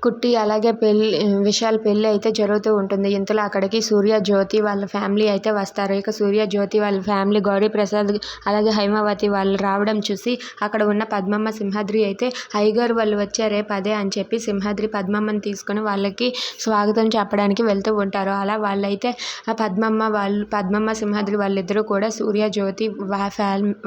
కుట్టి అలాగే విశాల్ పెళ్ళి అయితే జరుగుతూ ఉంటుంది. ఇంతలో అక్కడికి సూర్య, జ్యోతి వాళ్ళ ఫ్యామిలీ అయితే వస్తారు. ఇక సూర్య, జ్యోతి వాళ్ళ ఫ్యామిలీ, గౌరీప్రసాద్ అలాగే హైమావతి వాళ్ళు రావడం చూసి అక్కడ ఉన్న పద్మమ్మ, సింహాద్రి అయితే అయ్యగారు వాళ్ళు వచ్చారే పదే అని చెప్పి సింహాద్రి పద్మమ్మని తీసుకుని వాళ్ళకి స్వాగతం చెప్పడానికి వెళ్తూ ఉంటారు. అలా వాళ్ళైతే ఆ పద్మమ్మ, సింహాద్రి వాళ్ళిద్దరూ కూడా సూర్య, జ్యోతి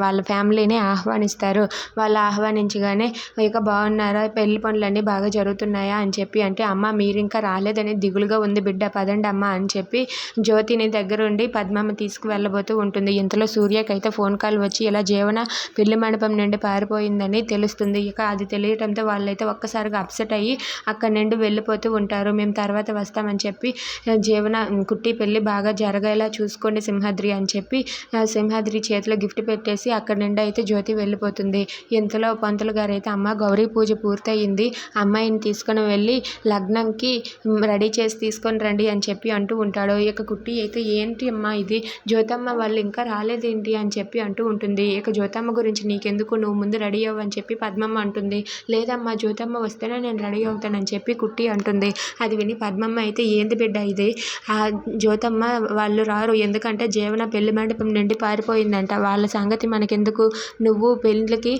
వాళ్ళ ఫ్యామిలీని ఆహ్వానిస్తారు. వాళ్ళు ఆహ్వానించగానే ఇక బాగున్నారా, పెళ్లి పనులన్నీ బాగా జరుగుతున్నాయా అని చెప్పి అంటే, అమ్మ మీరింకా రాలేదని దిగులుగా ఉంది బిడ్డ, పదండి అమ్మ అని చెప్పి జ్యోతిని దగ్గరుండి పద్మమ్మ తీసుకువెళ్ళబోతూ ఉంటుంది. ఇంతలో సూర్యకైతే ఫోన్ కాల్ వచ్చి ఇలా జీవన పెళ్లి మండపం నుండి పారిపోయిందని తెలుస్తుంది. ఇక అది తెలియటంతో వాళ్ళైతే ఒక్కసారిగా అప్సెట్ అయ్యి అక్కడి నుండి వెళ్ళిపోతూ ఉంటారు. మేము తర్వాత వస్తామని చెప్పి జీవన కుట్టి పెళ్లి బాగా జరగేలా చూసుకోండి సింహాద్రి అని చెప్పి సింహాద్రి చేతిలో గిఫ్ట్ పెట్టేసి అక్కడి నుండి అయితే జ్యోతి వెళ్ళిపోతుంది. ఇంతలో పంతులు గారు అయితే అమ్మ గౌరీ పూజ పూర్తయింది, అమ్మాయిని తీసుకొని వెళ్ళి లగ్నంకి రెడీ చేసి తీసుకొని రండి అని చెప్పి అంటూ ఉంటాడు. ఇక కుట్టి అయితే ఏంటి అమ్మా ఇది, జ్యోతమ్మ వాళ్ళు ఇంకా రాలేదేంటి అని చెప్పి అంటూ ఉంటుంది. ఇక జ్యోతమ్మ గురించి నీకెందుకు, నువ్వు ముందు రెడీ అవ్వు అని చెప్పి పద్మమ్మ అంటుంది. లేదమ్మా జ్యోతమ్మ వస్తేనే నేను రెడీ అవుతానని చెప్పి కుట్టి అంటుంది. అది విని పద్మమ్మ అయితే ఏంది బిడ్డ ఇది, ఆ జ్యోతమ్మ వాళ్ళు రారు, ఎందుకంటే జీవన పెళ్లి మండపం నుండి పారిపోయిందంట, వాళ్ళ సంగతి మనకెందుకు, నువ్వు పెళ్ళికి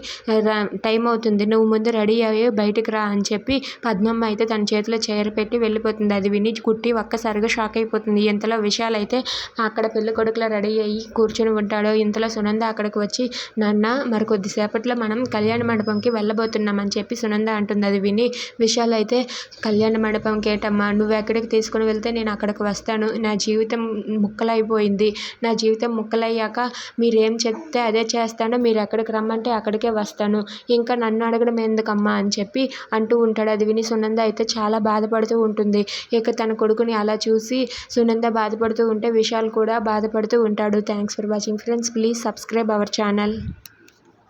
టైం అవుతుంది, నువ్వు ముందు రెడీ అయ్యి బయటకు రా అని చెప్పి పద్మమ్మ అయితే తన చేతిలో చీర పెట్టి వెళ్ళిపోతుంది. అది విని కుట్టి ఒక్కసారిగా షాక్ అయిపోతుంది. ఇంతలో విశాల్ అయితే అక్కడ పెళ్లి కొడుకులా రెడీ అయ్యి కూర్చొని ఉంటాడు. ఇంతలో సునంద అక్కడికి వచ్చి నాన్న మరి కొద్దిసేపట్లో మనం కళ్యాణ మండపంకి వెళ్ళబోతున్నాం అని చెప్పి సునంద అంటుంది. అది విని విశాల్ అయితే కళ్యాణ మండపంకి ఏటమ్మా, నువ్వు ఎక్కడికి తీసుకుని వెళ్తే నేను అక్కడికి వస్తాను, నా జీవితం ముక్కలైపోయింది, నా జీవితం ముక్కలయ్యాక మీరేం చెప్తే అదే చేస్తాను, మీరు ఎక్కడికి రమ్మంటే అక్కడికే వస్తాను, ఇంకా నన్ను అడగడం ఎందుకమ్మా అని చెప్పి అంటూ ఉంటాడు. అది విని సునంద అయితే చాలా బాధపడుతూ ఉంటుంది. ఇక తన కొడుకుని అలా చూసి సునంద బాధపడుతూ ఉంటే విశాల్ కూడా బాధపడుతూ ఉంటాడు. Thanks for watching friends, please subscribe our channel.